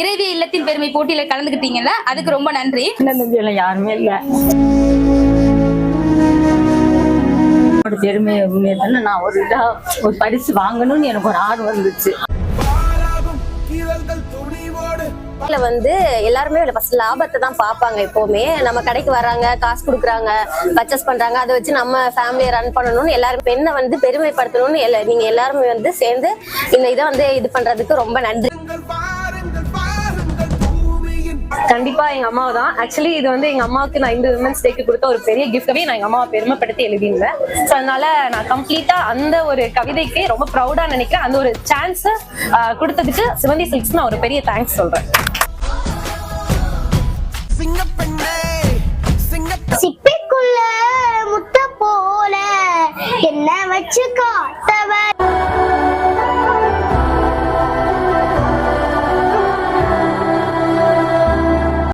இறைவி இல்லத்தின் பெருமை போட்டியில கலந்துக்கிட்டீங்கல்ல, அதுக்கு ரொம்ப நன்றி. யாருமே இல்ல, பெருமையை நான் ஒரு பரிசு வாங்கணும்னு எனக்கு ஒரு ஆர்வம் வந்துச்சு. எல்லாருமே ஃபர்ஸ்ட் லாபத்தை தான் பார்ப்பாங்க. எப்பவுமே நம்ம கடைக்கு வர்றாங்க, காசு கொடுக்குறாங்க, பர்ச்சேஸ் பண்றாங்க, அதை வச்சு நம்ம ஃபேமிலியை ரன் பண்ணணும்னு எல்லாரும் பெண்ணை பெருமைப்படுத்தணும்னு நீங்க எல்லாருமே சேர்ந்து இந்த இதை இது பண்றதுக்கு ரொம்ப நன்றி. கண்டிப்பா எங்க அம்மாவை தான். ஆக்சுவலி இது எங்க அம்மாவுக்கு நான் இந்த விமன்ஸ் டேக்கு கொடுத்த ஒரு பெரிய கிஃப்டவே நான் எங்க அம்மாவை பெருமைப்படுத்தி எழுதியிருந்தேன். ஸோ அதனால நான் கம்ப்ளீட்டா அந்த ஒரு கவிதைக்கு ரொம்ப ப்ரௌடா நினைக்கிறேன். அந்த ஒரு சான்ஸ் கொடுத்ததுக்கு சிவந்தி சில்க்ஸ் நான் ஒரு பெரிய தேங்க்ஸ் சொல்றேன். சிப்பிக்குள்ள முட்டை போல என்ன வச்சு காட்ட